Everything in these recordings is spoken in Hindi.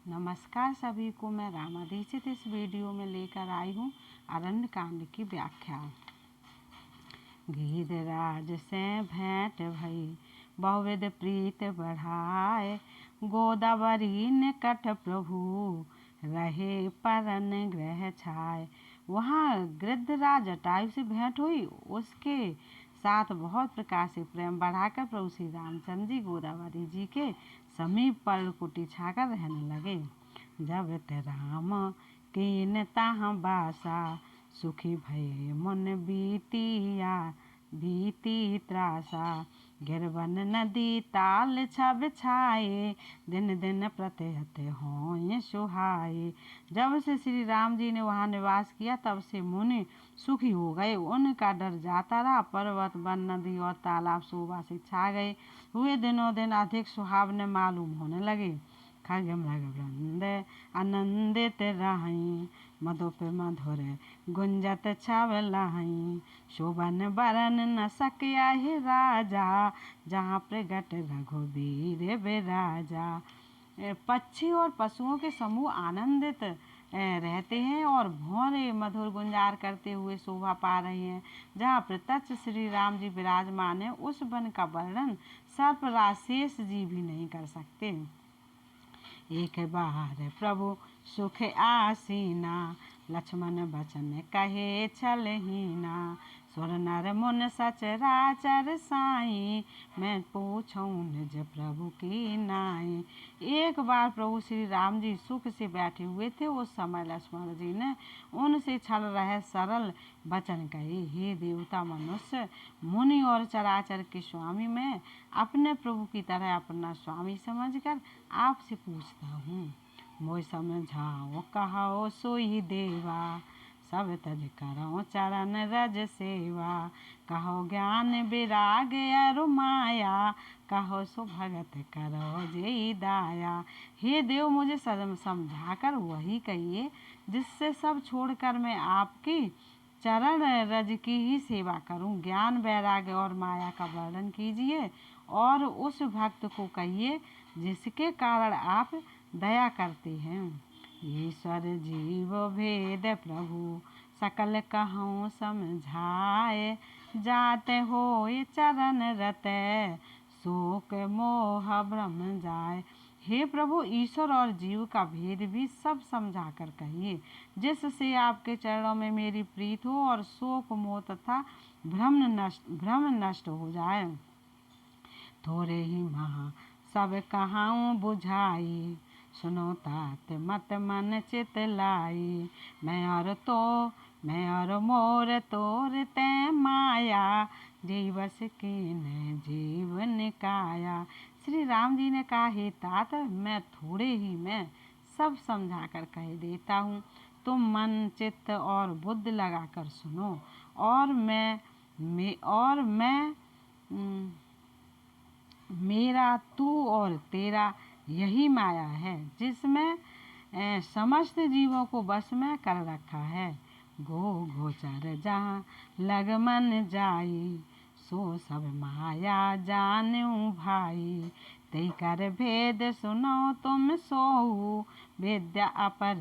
नमस्कार सभी को। मैं रामा दीक्षित इस वीडियो में लेकर आई हूँ अरण्य कांड की व्याख्या। गिरिराज से भेंट भई बहुविध प्रीत बढ़ाए, गोदावरी निकट प्रभु रहे परन ग्रह छाए। वहाँ गिरिराज जटायु से भेंट हुई। उसके साथ बहुत प्रकार से प्रेम बढ़ाकर प्रभु श्री रामचंद्र जी गोदावरी जी के समीप पर्णकुटी छाकर रहने लगे। जब ते राम कीन ताह बासा, सुखी भये मन बीती त्रासा। गिरवन नदी ताल छब छाए, दिन दिन प्रत्यत होय सुहाए। जब से श्री राम जी ने वहाँ निवास किया तब से मुनि सुखी हो गए। उनका डर जाता रहा। पर्वत, वन, नदी और तालाब शोभा से छा गए हुए दिनों दिन अधिक सुहावने मालूम होने लगे। खग मृग वृंद आनंदित रहीं, मधुप मधुर गुंजत छब लहीं। शोभन बरन न सकिया हे राजा, जहाँ प्रगट रघुबीर बिराजा। पक्षी और पशुओं के समूह आनंदित रहते हैं और भौरे मधुर गुंजार करते हुए शोभा पा रहे हैं। जहाँ प्रत्यक्ष श्री राम जी विराजमान है, उस वन का वर्णन सर्पराशेष जी भी नहीं कर सकते। एक बार प्रभु सुख आसीना, लक्ष्मण बचन कहे छलहीना। सुर नर मुन सचराचर साई, मैं पूछूं निज प्रभु की नाई। एक बार प्रभु श्री राम जी सुख से बैठे हुए थे। उस समय लक्ष्मण जी ने उनसे छल रहे सरल वचन कहे, हे देवता, मनुष्य, मुनि और चराचर के स्वामी, मैं अपने प्रभु की तरह अपना स्वामी समझकर आपसे पूछता हूँ। मोय समझाओ कहो सोई देवा, सब तज करो चरण रज सेवा। कहो ज्ञान विराग अरु माया, कहो सो भगत करो जेई दाया। हे देव, मुझे समझाकर वही कहिए जिससे सब छोड़कर मैं आपकी चरण रज की ही सेवा करूं। ज्ञान, वैराग्य और माया का वर्णन कीजिए और उस भक्त को कहिए जिसके कारण आप दया करते हैं। ईश्वर जीव भेद प्रभु सकल कहूँ समझाए, जाते होय चरण रते शोक मोह भ्रम जाए। हे प्रभु, ईश्वर और जीव का भेद भी सब समझा कर कहिए, जिससे आपके चरणों में मेरी प्रीत हो और शोक मोह तथा भ्रम नष्ट हो जाए। थोड़े ही महा सब कहाऊँ बुझाई, सुनो तात मत मन चित लाई। मैं और मोर तोर तै माया, जीवस कीन जीवन काया। श्री राम जी ने कहा, हे तात, मैं थोड़े ही में सब समझा कर कह देता हूँ। तुम मन, चित्त और बुद्धि लगाकर सुनो और मैं मेरा, तू और तेरा यही माया है, जिसमें समस्त जीवों को बस में कर रखा है। गोचर जहाँ लग मन जाई, सो सब माया जानू भाई। तई कर भेद सुनो तुम सोऊ, विद्या अपर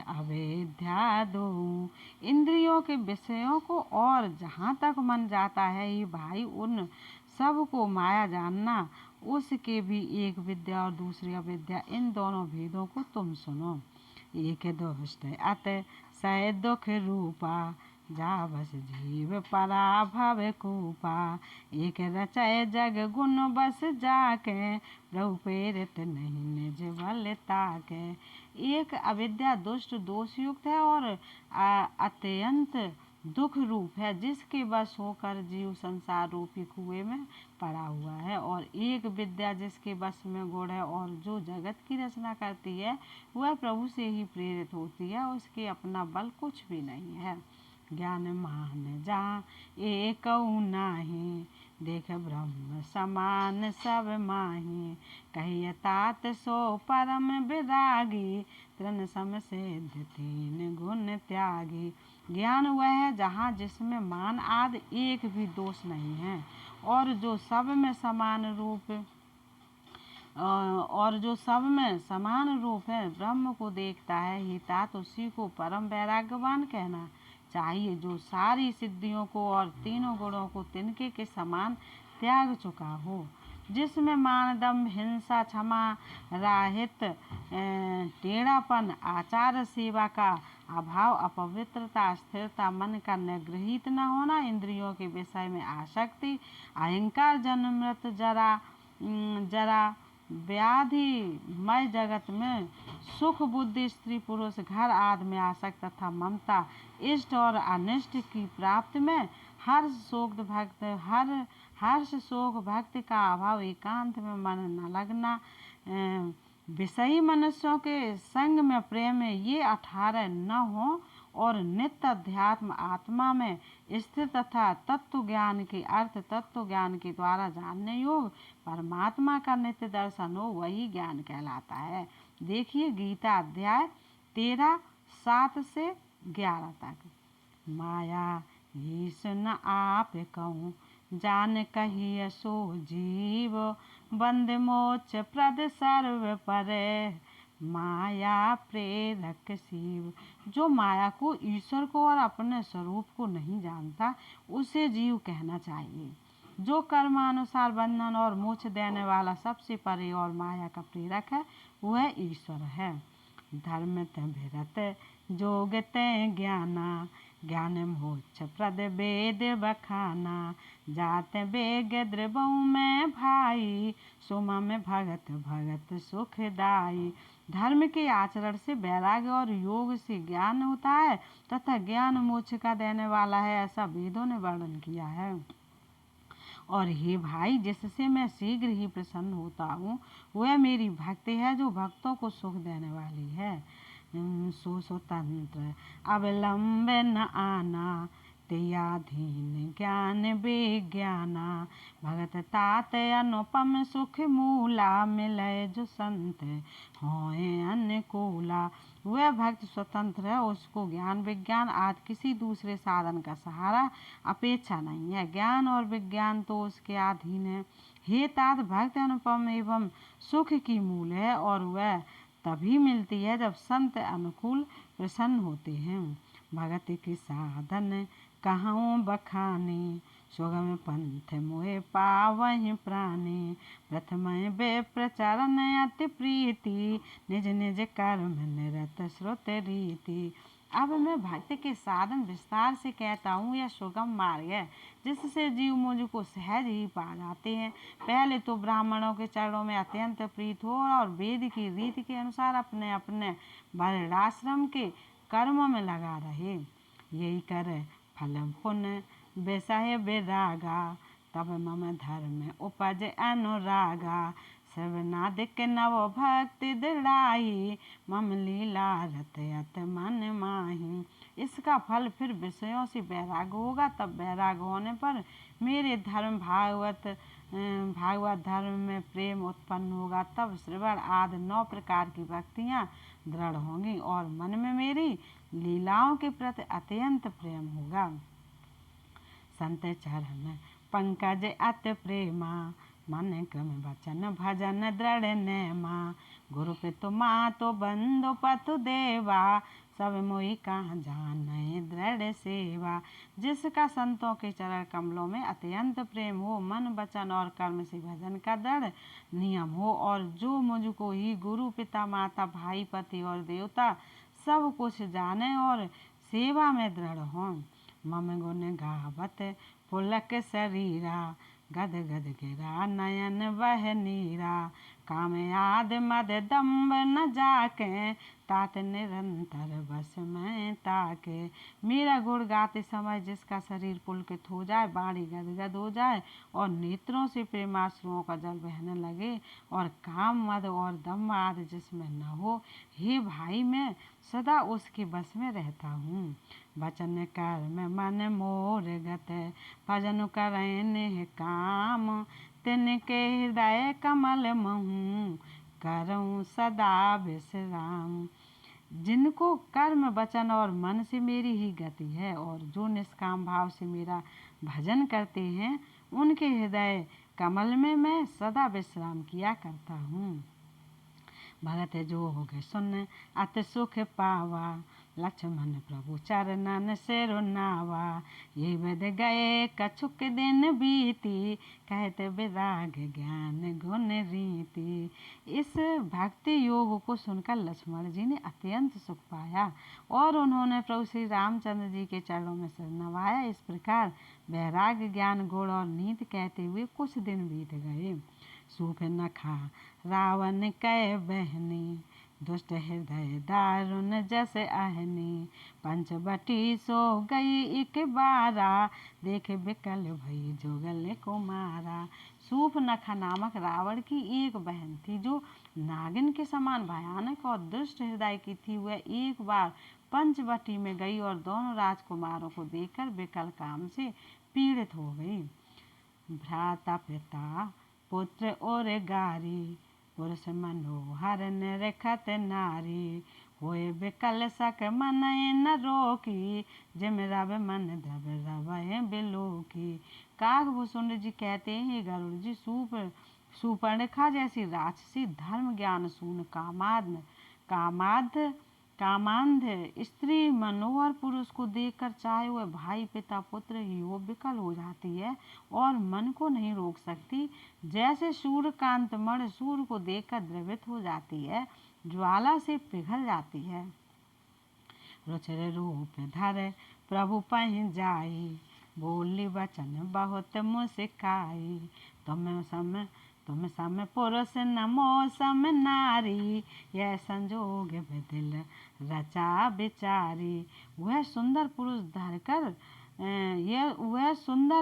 अविद्या दो। इंद्रियों के विषयों को और जहाँ तक मन जाता है, ये भाई, उन सब को माया जानना। उसके भी एक विद्या और दूसरी अविद्या, इन दोनों भेदों को तुम सुनो। एक दुष्ट अत सय दुख रूपा, जा बस जीव पराभव कूपा। एक रचय जग गुण बस जाके, प्रभु प्रेरित नहीं निज बल ताके। एक अविद्या दुष्ट, दोषयुक्त है और अत्यंत दुख रूप है, जिसके वश होकर जीव संसार रूपी कुएं में पड़ा हुआ है। और एक विद्या जिसके वश में गुण है और जो जगत की रचना करती है, वह प्रभु से ही प्रेरित होती है। उसके अपना बल कुछ भी नहीं है। ज्ञान मान जहाँ एक नाही, देख ब्रह्म समान सब माही। कहिए तात सो परम विरागी, तृण सम सिद्ध तीन गुण त्यागी। ज्ञान वह है जहाँ जिसमें मान आदि एक भी दोष नहीं है और जो सब में समान रूप और जो सब में समान रूप है ब्रह्म को देखता है, ही तात उसी को परम वैराग्यवान कहना चाहिए, जो सारी सिद्धियों को और तीनों गुणों को तिनके के समान त्याग चुका हो, जिसमें मान दम्भ हिंसा क्षमा राहित टेढ़ापन आचार सेवा का अभाव अपवित्रता स्थिरता मन का निगृहित न होना इंद्रियों के विषय में आसक्ति अहंकार जन्म मृत जरा व्याधि मय जगत में सुख बुद्धि स्त्री पुरुष घर आदि में आसक्त तथा ममता इष्ट और अनिष्ट की प्राप्ति में हर्ष शोक भक्ति का अभाव एकांत में मन न लगना विषयी मनुष्यों के संग में प्रेम में ये 18 न हो और नित्य अध्यात्म आत्मा में स्थिर तथा तत्व ज्ञान के अर्थ तत्व ज्ञान के द्वारा जानने योग परमात्मा का नित्य दर्शन हो, वही ज्ञान कहलाता है। देखिए गीता अध्याय 13 7 से 11 तक। माया ये सुन आप कहूँ जान कहिए सो जीव बंद मोच प्रद सर्व परे माया प्रेरक शिव। जो माया को ईश्वर को और अपने स्वरूप को नहीं जानता उसे जीव कहना चाहिए। जो कर्मानुसार बंधन और मोक्ष देने वाला सबसे परे और माया का प्रेरक है वह ईश्वर है। धर्म भरत जोग ज्ञाना ज्ञान मोक्ष प्रद वेद बखाना जात बेग द्रवऊ में भाई सोमा में भगत भगत सुखदाई। धर्म के आचरण से वैराग्य और योग से ज्ञान होता है तथा ज्ञान मोक्ष का देने वाला है, ऐसा वेदों ने वर्णन किया है। और हे भाई जिससे मैं शीघ्र ही प्रसन्न होता हूँ वह मेरी भक्ति है जो भक्तों को सुख देने वाली है। स्वतंत्र अवलंब न आना तेयाधीन ज्ञान विज्ञाना भगत तात अनुपम सुख मूला मिलय जो संत होए अनुकूला। वह भक्त स्वतंत्र है, उसको ज्ञान विज्ञान आदि किसी दूसरे साधन का सहारा अपेक्षा नहीं है। ज्ञान और विज्ञान तो उसके अधीन है। हे तात भक्त अनुपम एवं सुख की मूल है और वह तभी मिलती है जब संत अनुकूल प्रसन्न होते हैं। भगत के साधन कहाँ बखाने सुगम पंथ मोहे पावहि प्राणी प्रथम वे प्रचरण अति प्रीति निज निज कर्म निरत श्रुत रीति। अब मैं भक्ति के साधन विस्तार से कहता हूँ। यह सुगम मार्ग है जिससे जीव मुझ को सहज ही पा जाते हैं। पहले तो ब्राह्मणों के चरणों में अत्यंत प्रीत हो और वेद की रीति के अनुसार अपने अपने वर्णाश्रम के कर्म में लगा रहे। यही कर फल पुण्य बेसह विरागा तब मम धर्म उपज अनुरागा सर्वनादिक नव भक्ति दृढ़ाई मम लीला रतयत मन माही। इसका फल फिर विषयों से वैराग होगा, तब वैराग होने पर मेरे धर्म भागवत धर्म में प्रेम उत्पन्न होगा, तब श्रवण आदि 9 प्रकार की भक्तियाँ दृढ़ होंगी और मन में मेरी लीलाओं के प्रति अत्यंत प्रेम होगा। संत चरण पंकज अत प्रेमा मन क्रम वचन भजन दृढ़ नेमा गुरु पितु मातु बंधु पतु देवा सब मोहि कहाँ जाने दृढ़ सेवा। जिसका संतों के चरण कमलों में अत्यंत प्रेम हो, मन वचन और कर्म से भजन का दृढ़ नियम हो और जो मुझको ही गुरु पिता माता भाई पति और देवता सब कुछ जाने और सेवा में दृढ़ हों। मम गुण गावत पुलक शरीरा गद गद गिरा नयन वह नीरा काम याद मद दम्ब न जाके तात निरंतर बस में ताके। मेरा गुण गाते समय जिसका शरीर पुलकित हो जाए, बाणी गदगद हो जाए और नेत्रों से प्रेमाश्रुओं का जल बहने लगे और काम मद और दम्भ आदि जिसमें न हो, हे भाई मैं सदा उसके बस में रहता हूँ। वचन कर्म मन मोर गत भजन करें काम तिनके हृदय कमल महूँ करऊँ सदा विश्राम। जिनको कर्म वचन और मन से मेरी ही गति है और जो निष्काम भाव से मेरा भजन करते हैं उनके हृदय कमल में मैं सदा विश्राम किया करता हूँ। भगत जोग सुन अति सुख पावा, लक्ष्मण प्रभु चरणन सिर नावा। ये वेद गए कछुक दिन बीती, कहते विराग ज्ञान गुण रीति। इस भक्ति योग को सुनकर लक्ष्मण जी ने अत्यंत सुख पाया और उन्होंने प्रभु श्री रामचंद्र जी के चरणों में सिर नवाया। इस प्रकार वैराग्य ज्ञान गुण और नीति कहते हुए कुछ दिन बीत गए। सूफ न खा रावण कै बहनी, दुष्ट हृदय दारुण जस आहनी। पंचवटी सो गई एक बारा, देखे बिकल भई जोगल कुमारा। सूफ नखा नामक रावण की एक बहन थी जो नागिन के समान भयानक और दुष्ट हृदय की थी। वह एक बार पंचवटी में गई और दोनों राजकुमारों को देखकर विकल काम से पीड़ित हो गई। भ्राता पिता पुत्र और गारी, पुरुष मनोहर निरखत नारी। होए विकल सक मन न रोकी, जिम रव मन द्रव रवै बिलोकी। काकभूषुंड जी कहते हैं, गरुड़ जी सुपर्णखा जैसी राक्षसी धर्म ज्ञान शून्य कामांध स्त्री मनोहर पुरुष को देखकर चाहे वह भाई पिता पुत्र ही हो विकल हो जाती है और मन को नहीं रोक सकती। जैसे सूर्यकांत मण सूर्य को देखकर द्रवित हो जाती है, ज्वाला से पिघल जाती है। रुचिर रूप धर प्रभु पहि जाई, बोली वचन बहुत मुस्काई। तुम सम पुरुष नमो सम नारी, यह संजोग दिल रचा बिचारी। वह सुंदर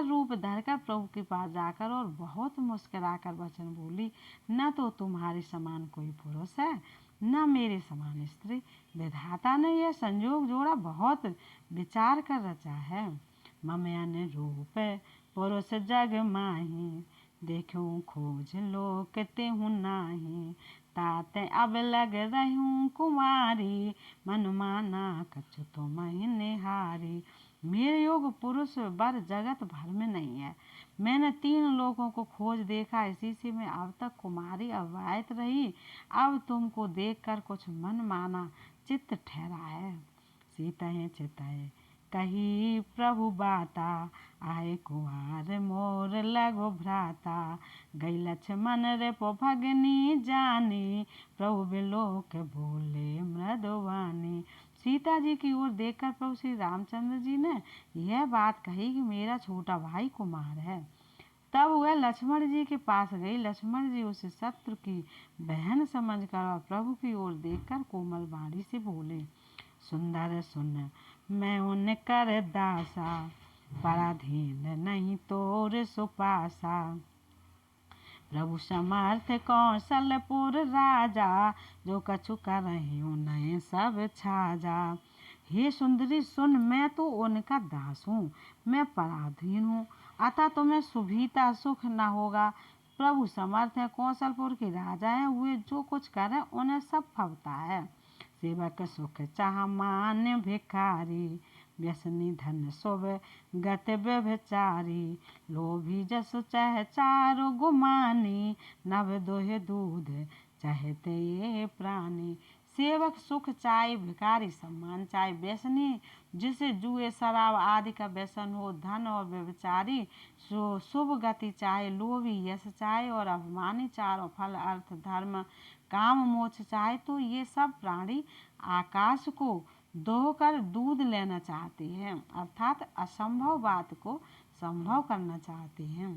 रूप धरकर प्रभु के पास जाकर और बहुत मुस्कुराकर वचन बोली, न तो तुम्हारे समान कोई पुरुष है न मेरे समान स्त्री। विधाता ने यह संजोग जोड़ा बहुत विचार कर रचा है। ममयन रूप पुरुष जग माही, देखूं खोज लोक तेहु नाही। ताते अब लग रहूं कुमारी, मन माना कछु तुम निहारी। मेरे योग पुरुष वर जगत भर में नहीं है। मैंने 3 लोगों को खोज देखा, इसी से मैं अब तक कुमारी अवैध रही। अब तुमको देखकर कुछ मन माना चित्त ठहरा है। सीतहि चितहि कही प्रभु बाता, आए कुआर मोर लगो भ्राता। गई लक्ष्मण रिपु भगनी जानी, प्रभु बिलोक बोले मृदुवानी। सीता जी की ओर देखकर प्रभु श्री रामचंद्र जी ने यह बात कही कि मेरा छोटा भाई कुमार है। तब वह लक्ष्मण जी के पास गई। लक्ष्मण जी उसे शत्रु की बहन समझकर और प्रभु की ओर देखकर कोमल वाणी से बोले, सुंदर सुन मैं उन कर दासा, पराधीन नहीं तोर सुपासा। प्रभु समर्थ कौशलपुर राजा, जो कछु करहि उन्हें सब छाजा। हे सुंदरी सुन, मैं तो उनका दास हूँ, मैं पराधीन हूँ, अतः तुम्हें सुविधा सुख न होगा। प्रभु समर्थ है, कौशलपुर के राजा हैं, वे जो कुछ करें उन्हें सब फलता है। सेवक सुख चाह मान भिखारी, व्यसनी धन शुभ गत व्यभिचारी। लोभी जस चाह चारु गुमानी, नव दोहे दूध चाहते ये प्राणी। सेवक सुख चाहे, भिखारी सम्मान चाहे, व्यसनी जिसे जुए शराब आदि का व्यसन हो, धन और व्यभिचारी शुभ गति चाहे, लोभी यश चाहे और अभिमानी चारों फल अर्थ धर्म काम मोक्ष चाहे, तो ये सब प्राणी आकाश को दोहकर दूध लेना चाहते हैं, अर्थात असंभव बात को संभव करना चाहते हैं।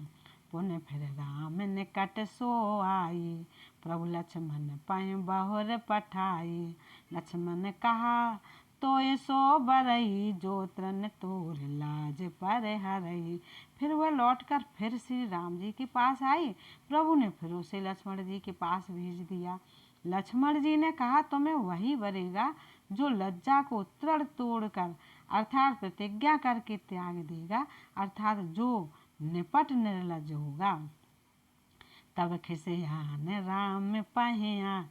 पुण्य फिर राम निकट सो आई, प्रभु लक्ष्मण पै बहुर पठाई। लक्ष्मण ने कहा तो ये सो बरई, जो तृण तोर लाज पर हरई। फिर वह लौटकर फिर श्री राम जी के पास आई। प्रभु ने फिर उसे लक्ष्मण जी के पास भेज दिया। लक्ष्मण जी ने कहा, तुम्हें वही वरेगा जो लज्जा को तृण तोड़कर अर्थात प्रतिज्ञा करके त्याग देगा, अर्थात जो निपट निर्लज होगा। तब खिसियान राम पहिया,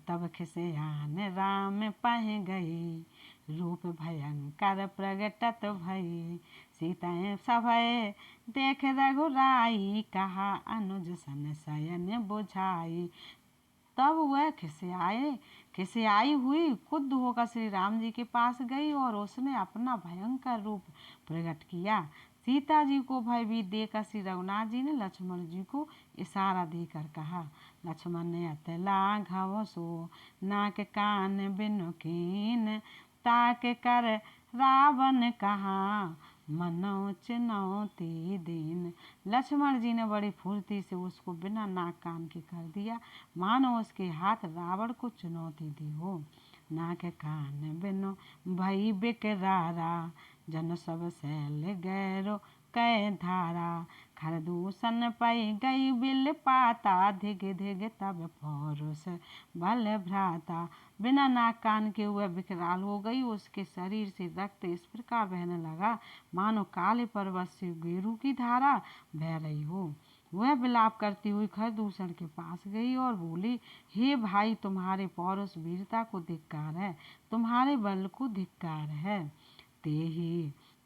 तब खिसियान राम पह गई, रूप भयंकर प्रगटत भई। सीताएं सभय देख रघुराई, कहा अनुज सन शयन बुझाई। तब वह खिसियाई हुई खुद होकर श्री राम जी के पास गई और उसने अपना भयंकर रूप प्रकट किया। सीता जी को भयभीत देखकर श्री रघुनाथ जी ने लक्ष्मण जी को इशारा देकर कहा, लक्ष्मण अत लाघव सो नाक कान बिनु कीन, ताक कर रावण कहा मनो चुनौती दीन। लक्ष्मण जी ने बड़ी फुर्ती से उसको बिना नाक कान के कर दिया, मानो उसके हाथ रावण को चुनौती दी हो। नाक कान बिनु भई बिकरारा, जन सब सैल गैरो कै धारा। खरदूषण पई गई बिल पाता, धिग धिग तब पौरुष बल भ्राता। बिना नाक कान के हुए विकराल हो गई, उसके शरीर से रक्त इस प्रकार बहने लगा मानो काले पर्वत से गेरू की धारा बह रही हो। वह विलाप करती हुई खरदूषण के पास गई और बोली, हे भाई, तुम्हारे पौरुष वीरता को धिक्कार है, तुम्हारे बल को धिक्कार है।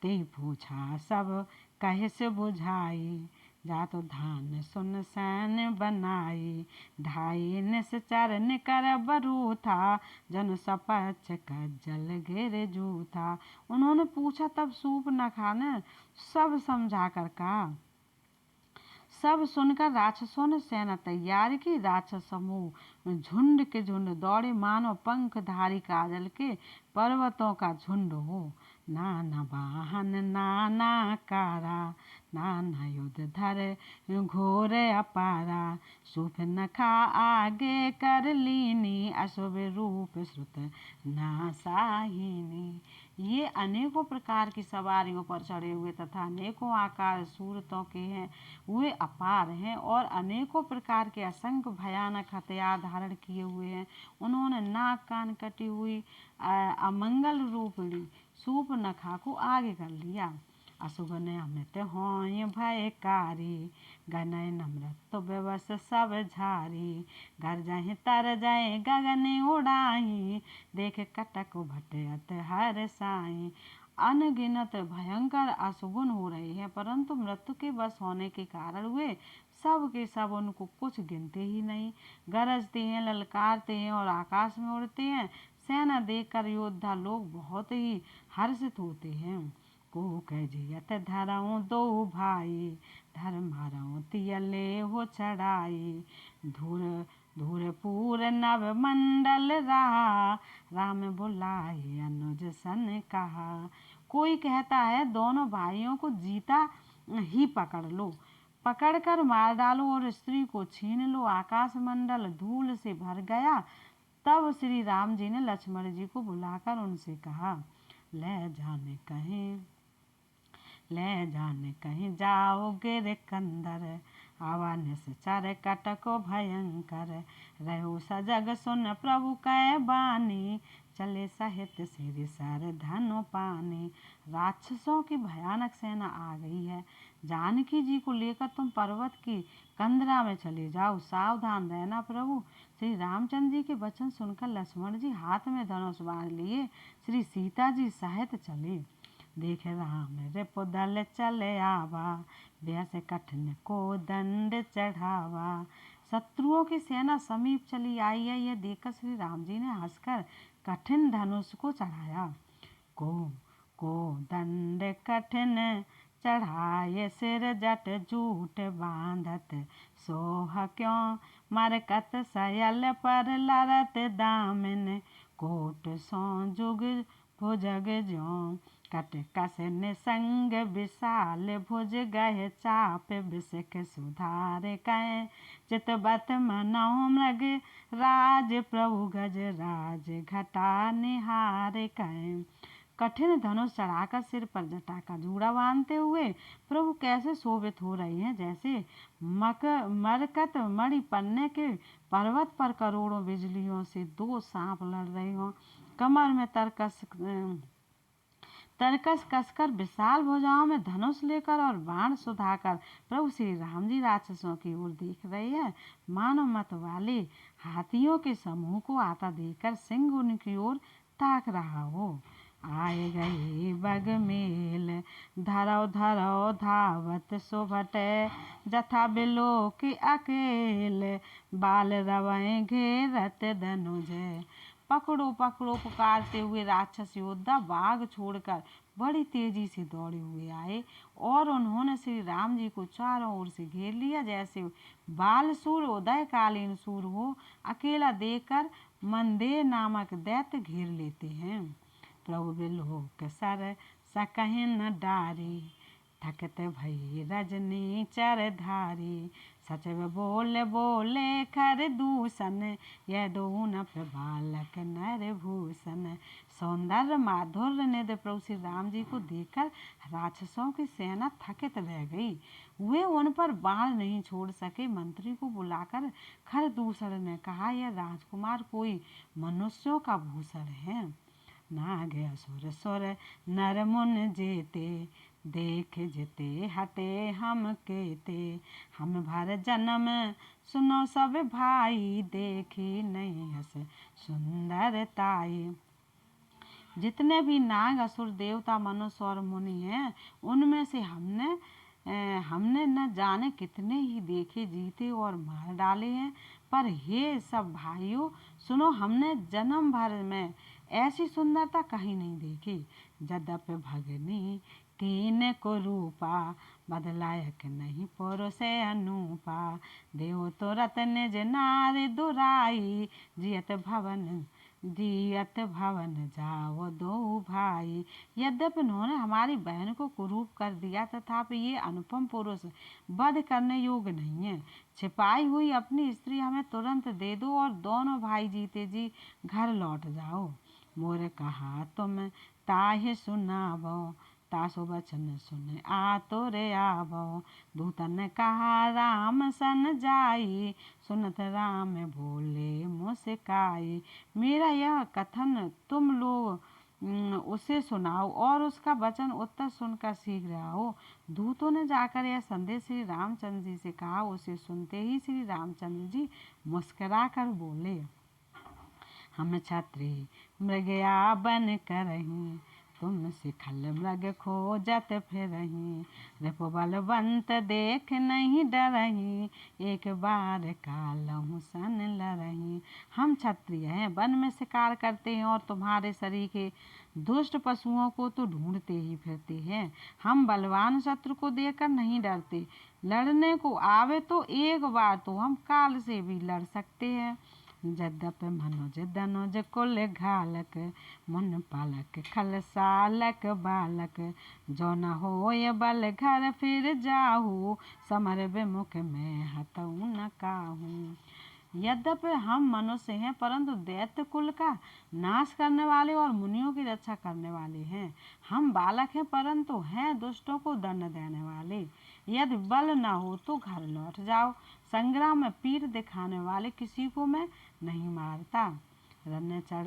ते पूछा सब कहे से बुझाई, जा तो धान सुन सैन बनाई। ढाई निश्चर निकर बरू था, जन सपच कज्जल गिर जूथा। उन्होंने पूछा तब सूप न खाने सब समझा कर कहा। सब सुनकर राक्षसों ने सेना तैयार की। राक्षस समूह झुंड के झुंड दौड़े मानो पंखधारी काजल के पर्वतों का झुंड हो। नाना वाहन नाना कारा, नाना युद्ध धर घोर अपारा। सूप नखा आगे कर लीनी, अशुभ रूप श्रुत नासाहिनी। ये अनेकों प्रकार की सवारियों पर चढ़े हुए तथा अनेकों आकार सूरतों के हैं, वे अपार हैं और अनेकों प्रकार के असंख्य भयानक हथियार धारण किए हुए हैं। उन्होंने नाक कान कटी हुई अमंगल रूपणी सूप नखा को आगे कर लिया। असुगन अमित होय भयकारी, गनय नम्रत व्यवस सब झारी। घर जहि तर जय गगन उड़ाही, देख कटक भटयत हर साई। अनगिनत भयंकर अशुगुन हो रहे हैं, परंतु मृत्यु के वश होने के कारण वे सब के सब उनको कुछ गिनते ही नहीं। गरजते हैं, ललकारते हैं और आकाश में उड़ते हैं। सेना देखकर योद्धा लोग बहुत ही हर्षित होते हैं। को कह जियत धरऊँ दो भाई, धर्म हरऊँ तियले हो चढ़ाई। धूर धूरपुर नव मंडल रहा, राम बुलाए अनुज सन कहा। कोई कहता है दोनों भाइयों को जीता ही पकड़ लो, पकड़कर मार डालो और स्त्री को छीन लो। आकाश मंडल धूल से भर गया। तब श्री राम जी ने लक्ष्मण जी को बुलाकर उनसे कहा, ले जाने कहीं जाओ गिर कंदर, आवा निश्चर कटको भयंकर। रहो सजग सुन प्रभु कै बानी, चले सहित सिर सर धनु पानी। राक्षसों की भयानक सेना आ गई है, जानकी जी को लेकर तुम पर्वत की कंदरा में चले जाओ, सावधान रहना प्रभु। श्री रामचंद्र जी के वचन सुनकर लक्ष्मण जी हाथ में धनुष बांध लिए श्री सीता जी सहित चले। देख राम रिपुदल चले आवा, व्यस कठिन को दंड चढ़ावा। शत्रुओं की सेना समीप चली आई है, यह देखकर श्री राम जी ने हंसकर कठिन धनुष को चढ़ाया। को दंड कठिन चढ़ाए, सिर जट जूट बांधत। सोह क्यों मरकत सयल पर लरत दामिन, कोट सो जुग भुजग ज्यों। कट कस निसंग विशाल भुज गए, चाप बिसक सुधार कै। चितबत मनो मृग राज, प्रभु गज राज घटा निहार कै। कठिन धनुष चढ़ाकर सिर पर जटा का जूड़ा बांधते हुए प्रभु कैसे शोभित हो रही हैं, जैसे मरकत मणि पन्ने के पर्वत पर करोड़ों बिजलियों से दो सांप लड़ रहे हों। कमर में तरकस कसकर विशाल भुजाओं में धनुष लेकर और बाण सुधाकर प्रभु श्री राम जी राक्षसों की ओर देख रहे हैं। मानव मत वाले हाथियों के समूह को आता देखकर सिंह उनकी ओर ताक रहा हो। आए गए बगमेल धरौ धरौ धावत शोभट जथा बिलो के अकेल बाल रवै घेरत धनुज। पकड़ो पकड़ो पुकारते हुए राक्षस योद्धा बाघ छोड़कर बड़ी तेजी से दौड़े हुए आए और उन्होंने श्री राम जी को चारों ओर से घेर लिया। जैसे बाल सूर उदयकालीन सूर हो अकेला देखकर मंदेर नामक दैत्य घेर लेते हैं। प्रभु बिलोक सर सकहि न डारी थकत भई रजनी चरधारी। सचव बोले बोले खर दूषण यह दो न प्रबालक नर भूषण। सौंदर्य माधुर्य निधि प्रभु श्री राम जी को देखकर राक्षसों की सेना थकित रह गई। वे उन पर बाण नहीं छोड़ सके। मंत्री को बुलाकर खरदूषण ने कहा, यह राजकुमार कोई मनुष्यों का भूषण है। नाग असुर सुर नर मुन जेते देख जेते हटे हम केते। हम भर जन्म सुनो सब भाई देखी नहीं हस सुंदरताई। जितने भी नाग असुर देवता मनुष्य और मुनि हैं उनमें से हमने न जाने कितने ही देखे जीते और मार डाले हैं। पर हे सब भाइयों सुनो, हमने जन्म भर में ऐसी सुंदरता कहीं नहीं देखी। यद्यपि भगनी कीन को रूपा बदलायक नहीं पुरुष अनूपा। देव तो रतन ज नार दुराई जियत भवन जाओ दो भाई। यद्यपि उन्होंने हमारी बहन को कुरूप कर दिया तथापि ये अनुपम पुरुष वध करने योग्य नहीं है। छिपाई हुई अपनी स्त्री हमें तुरंत दे दो और दोनों भाई जीते जी घर लौट जाओ। मोरे कहा तुम ताहे सुनावो तासो वचन सुन आ तोरे आवो। दूतन ने कहा राम सन जाई सुनत राम बोले मुस्काई। मेरा यह कथन तुम लोग उसे सुनाओ और उसका वचन उत्तर सुनकर शीघ्र आओ। दूतों ने जाकर यह संदेश श्री रामचंद्र जी से कहा। उसे सुनते ही श्री रामचंद्र जी मुस्कुरा कर बोले, हम क्षत्रिय मृगया बन करहीं तुम सिखल मृग खोजत फिरहीं। रिपु बलवंत देख नहीं डरहीं एक बार कालहु सन लरहीं। हम क्षत्रिय हैं, वन में शिकार करते हैं और तुम्हारे शरीर के दुष्ट पशुओं को तो ढूंढते ही फिरते हैं। हम बलवान शत्रु को देखकर नहीं डरते, लड़ने को आवे तो एक बार तो हम काल से भी लड़ सकते हैं। यद्यपि मनुज धनुज कुल घालक मुन पालक खल सालक बालक। जो न होय बल घर फिर जाहू समर विमुख में हतऊ न काहू। यद्यपि हम मनुष्य हैं परंतु दैत्य कुल का नाश करने वाले और मुनियों की रक्षा करने वाले हैं। हम बालक हैं परंतु हैं दुष्टों को दंड देने वाले। यदि बल न हो तो घर लौट जाओ। संग्राम में पीठ दिखाने वाले किसी को मैं नहीं मारता। रन चढ़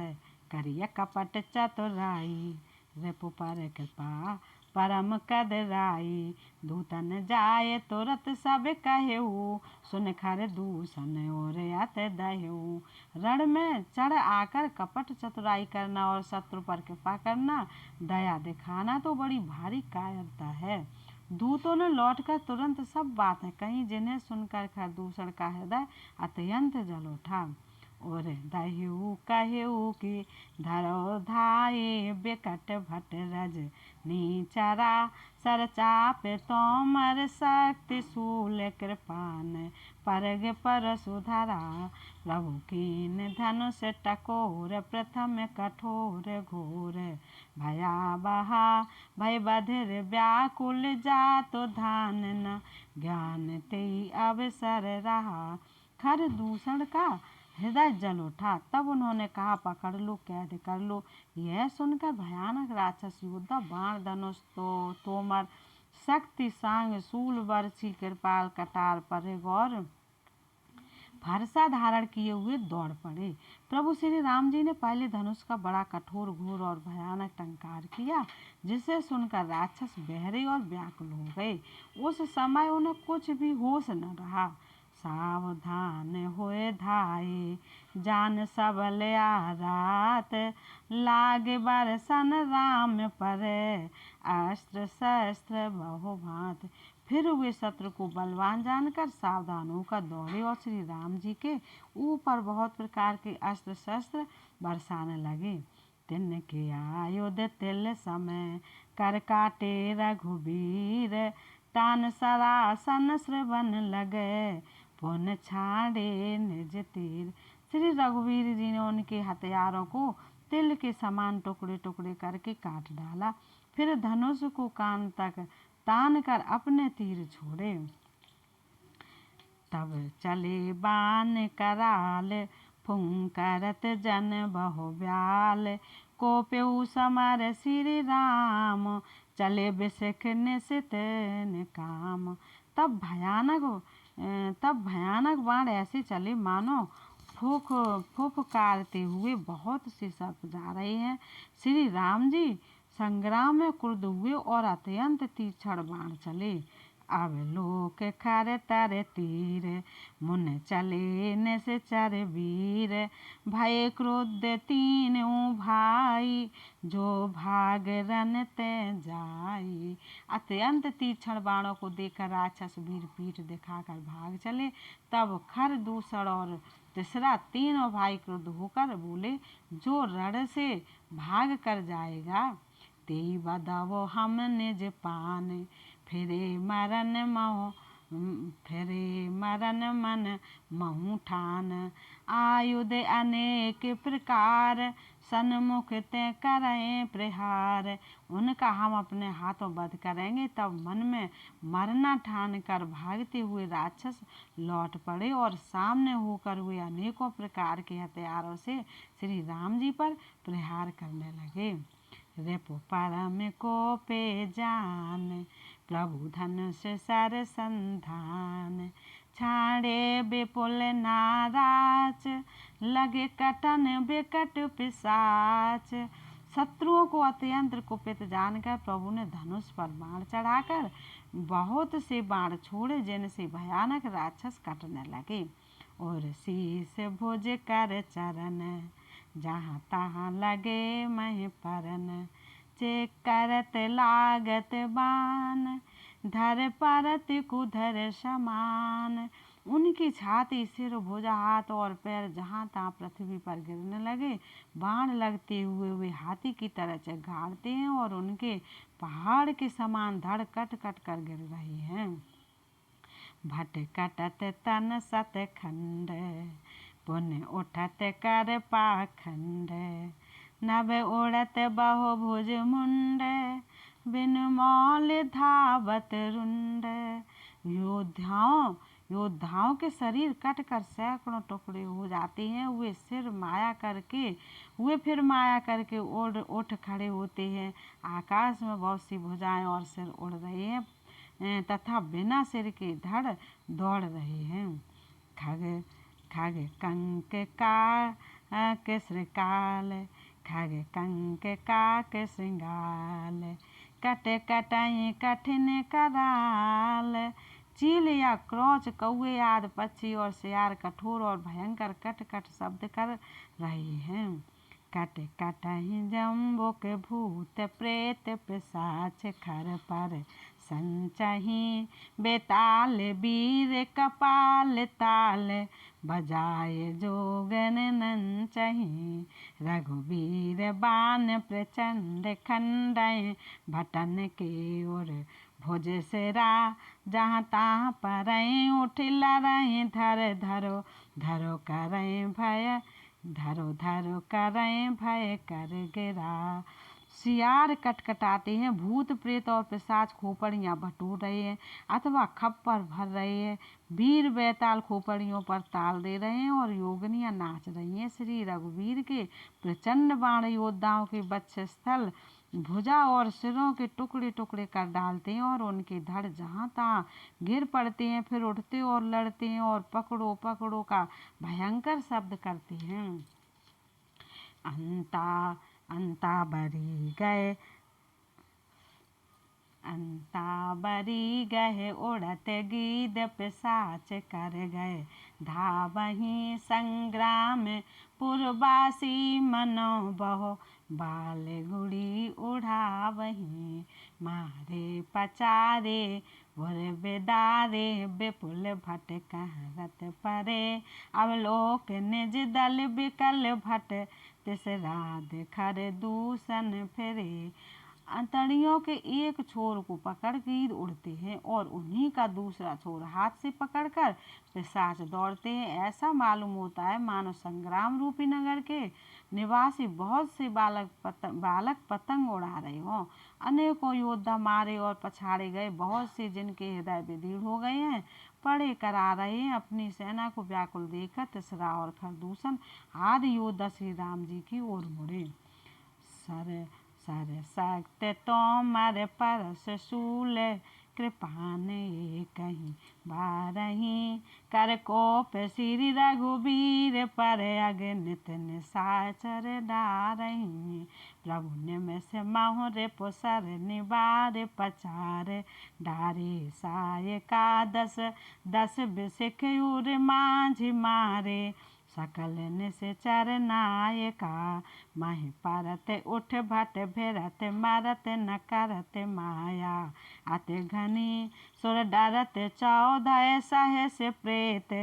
करिय कपट चतुराई रिपु पर कृपा परम कदराई। दूतन जाए तुरत सब कहेऊ सुन खर दूषण और अत दहेऊ। रण में चढ़ आकर कपट चतुराई करना और शत्रु पर कृपा करना दया दिखाना तो बड़ी भारी कायरता है। दूतों ने लौटकर तुरंत सब बातें कहीं जिन्हें सुनकर खरदूषण का हृदय अत्यंत जल उठा। और दहेऊ कहेऊ की धरो धाये बिकट भट रज नीचरा सर चाप तोमर शक्ति शूल कृपान परग पर सुधरा। प्रभु कीन धनुष टकोर प्रथम कठोर घोर भयावहा भय बधिर व्याकुल जातो धान न ज्ञान ते अवसर रहा। खरदूषण का हृदय जल उठा। तब उन्होंने कहा, पकड़ लो, कैद कर लो। यह सुनकर भयानक राक्षस योद्धा बाण धनुष तोमर शक्ति सांग शूल बरछी कृपाल कटार परिग और फरसा धारण किए हुए दौड़ पड़े। प्रभु श्री राम जी ने पहले धनुष का बड़ा कठोर, घोर और भयानक टंकार किया, जिसे सुनकर राक्षस बहरे और व्याकुल हो गए। उस समय उन्हें कुछ भी होश न रहा। सावधान होए धाये, जान सबल आरात, लागे बरसन राम पर, अस्त्र शस्त्र बहुभांत। फिर वे शत्रु को बलवान जानकर सावधान होकर दौड़े और श्री राम जी के ऊपर बहुत प्रकार के अस्त्र शस्त्र बरसाने लगे। तिनके आयुध तिल समय, कर काटे रघुबीर, तान सरासन श्रवण लगे, पुन छाड़े निज तीर। श्री रघुवीर जी ने उनके हथियारों को तिल के समान टुकड़े टुकड़े करके काट डाला। फिर धनुष को कान तक तान कर अपने तीर छोड़े। तब चले बाण कराल, फुंकरत जन बहुव्याल, कोप्यऊ समर श्री राम, चले बिसिख निशित निकाम। तब भयानक बाण ऐसे चले मानो फुफकारते हुए बहुत से सर्प जा रहे हैं। श्री राम जी संग्राम में क्रुद्ध हुए और अत्यंत तीक्ष्ण बाण चले। अब लोक खर तर तीर, मुन चले निश्चर वीर, भय क्रोध तीनों भाई, जो भाग रन ते जाई। अत्यंत तीक्ष्ण बाणों को देखकर राक्षस वीर पीठ दिखाकर भाग चले। तब खर, दूसर और तीसरा तीनों भाई क्रुद्ध होकर बोले, जो रण से भाग कर जाएगा तेई बदावो हम निज पान, फिरे मरन मन महु ठान, आयुध अनेक प्रकार, सन्मुख ते करें प्रहार। उनका हम अपने हाथों वध करेंगे। तब मन में मरना ठान कर भागते हुए राक्षस लौट पड़े और सामने होकर वे अनेकों प्रकार के हथियारों से श्री राम जी पर प्रहार करने लगे। रिपु परम को पे जान, प्रभु धनुष सर संधान, छाड़े विपुल नाराज, लगे कटन विकट पिशाच। शत्रुओं को अत्यंत कुपित जानकर प्रभु ने धनुष पर बाण चढ़ाकर बहुत से बाण छोड़े, जिनसे भयानक राक्षस कटने लगे। और शीश भुज कर चरण, जहाँ तहाँ लगे मह परन, चे करत लागत बान, धर परत कुधर समान। उनकी छाती, सिर, भुजा, हाथ और पैर जहाँ तहाँ पृथ्वी पर गिरने लगे। बाण लगते हुए वे हाथी की तरह चगाड़ते हैं और उनके पहाड़ के समान धड़ कट कट कर गिर रहे हैं। भटकटत तन सत खंड, पुन उठत कर पाखंड, नभ उड़त बहुभुज मुंड, बिन मौल धावत रुंड। योद्धाओं के शरीर कट कर सैकड़ों टुकड़े हो जाते हैं। वे फिर माया करके उठ खड़े होते हैं। आकाश में बहुत सी भुजाएं और सिर उड़ रहे हैं तथा बिना सिर के धड़ दौड़ रहे हैं। खग कंक काक श्रृंगाल, खग कंक काक श्रृंगाल, कट कटई कठिन कराल। चील या क्रोच, कौवे आदि पक्षी और सियार कठोर और भयंकर कट कट शब्द कर रहे हैं। कट कटहि जम्बुक भूत प्रेत पिशाच, खर पर संचहि बेताल वीर कपाल ताल, बजाए जोगन नंचहि। रघुवीर बाण प्रचंड खंडय, भटन के ओर भुज सिरा, जहाँ तहाँ परय उठ लरय, धर धरो करय भय, धरो करय भय कर गिरा। सियार कटकटाते हैं, भूत प्रेत और पिशाच खोपड़ियाँ बटोर रहे हैं अथवा खप्पर भर रहे हैं। वीर बैताल खोपड़ियों पर ताल दे रहे हैं और योगनियाँ नाच रही हैं। श्री रघुवीर के प्रचंड बाण योद्धाओं के वक्षस्थल भुजा और सिरों के टुकड़े टुकड़े कर डालते हैं और उनके धड़ जहाँ तहाँ गिर पड़ते हैं। फिर उठते और लड़ते हैं और पकड़ो पकड़ो का भयंकर शब्द करते हैं। अंता अंता बरी गए, अंता बरी गए उड़त गीद पिशाच कर गए। धावहीं संग्राम पुरवासी मनो बहो, बाल गुड़ी उड़ावहीं। मारे पचारे वर बेदारे, विपुल भट कहरत परे। अवलोक निज दल बिकल भट, तिसरा दिखर दूषण फिरे। अंतड़ियों के एक छोर को पकड़ गिद्ध उड़ते हैं और उन्हीं का दूसरा छोर हाथ से पकड़कर पिशाच दौड़ते हैं। ऐसा मालूम होता है मानो संग्राम रूपी नगर के निवासी बहुत से बालक पतंग उड़ा रहे हों। अनेकों योद्धा मारे और पछाड़े गए, बहुत से जिनके हृदय विदीर्ण हो गए हैं पड़े करा रहे हैं। अपनी सेना को व्याकुल देखकर तिसरा और खरदूषण आदि योद्धा श्री राम जी की ओर मुड़े। सर शक्त तोमर परस शूल, कृपान कहीं बारही। कर कोप श्री रघुबीर पर, अगणित निशाचर डारही। प्रभु निमिष महु रिपुसर निवार, पचार डारे साय का दस। दस बिसिख उर माझि मारे, सकल निश्चर नायका। महि परत उठ भट भिरत, मरत न करत माया। अति घनी सुर डरत 14 सहस प्रेत,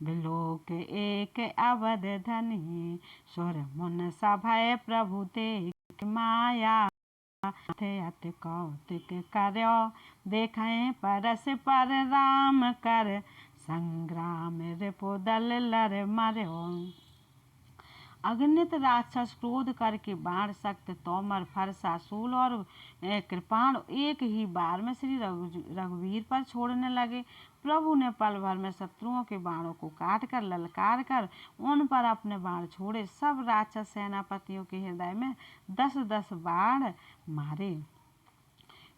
बिलोक एक अवध धनी। सुर मुन सभय प्रभु तेक माया, अति कौतिक कर्यो देखें परस पर राम कर। संग्राम रिपुदल लर मर्यो। अगणित राक्षस क्रोध करके बाण, शक्त, तोमर, फरसा, शूल और कृपाण एक ही बार में श्री रघुवीर पर छोड़ने लगे। प्रभु ने पल भर में शत्रुओं के बाणों को काट कर ललकार कर उन पर अपने बाण छोड़े। सब राक्षस सेनापतियों के हृदय में 10-10 बाण मारे।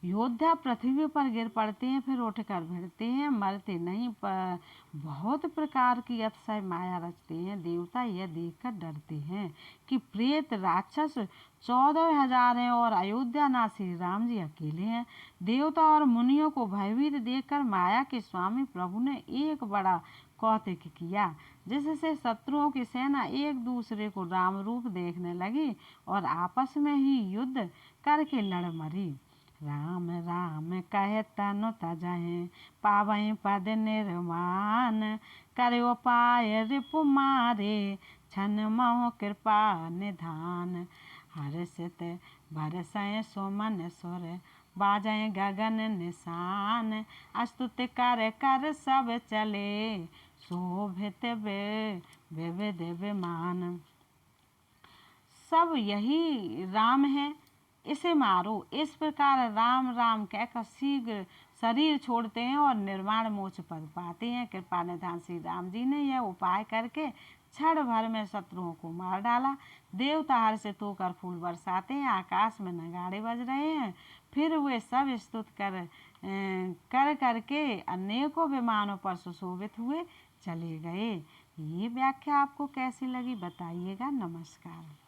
योद्धा पृथ्वी पर गिर पड़ते हैं, फिर उठकर भिड़ते हैं, मरते नहीं पर बहुत प्रकार की अतिशय माया रचते हैं। देवता यह देखकर डरते हैं कि प्रेत राक्षस 14,000 हैं और अयोध्यानाथ श्री राम जी अकेले हैं। देवता और मुनियों को भयभीत देखकर माया के स्वामी प्रभु ने एक बड़ा कौतिक किया, जिससे शत्रुओं की सेना एक दूसरे को राम रूप देखने लगी और आपस में ही युद्ध करके लड़ मरी। राम राम कहे तनु तजहि, पावहि पद निर्वाण। करो पाय रिपु मारे, छन महु कृपा निधान। हर्षित बरसय सुमन सुर, बाजय गगन निशान। स्तुति कर कर सब चले, शोभित विविध विमान। सब यही राम है, इसे मारो। इस प्रकार राम राम कहकर शीघ्र शरीर छोड़ते हैं और निर्वाण मोक्ष पद पाते हैं। कृपा निधान श्री राम जी ने यह उपाय करके क्षण भर में शत्रुओं को मार डाला। देवता हर्षित होकर फूल बरसाते हैं, आकाश में नगाड़े बज रहे हैं। फिर वे सब स्तुत कर करके अनेकों विमानों पर सुशोभित हुए चले गए। ये व्याख्या आपको कैसी लगी बताइएगा। नमस्कार।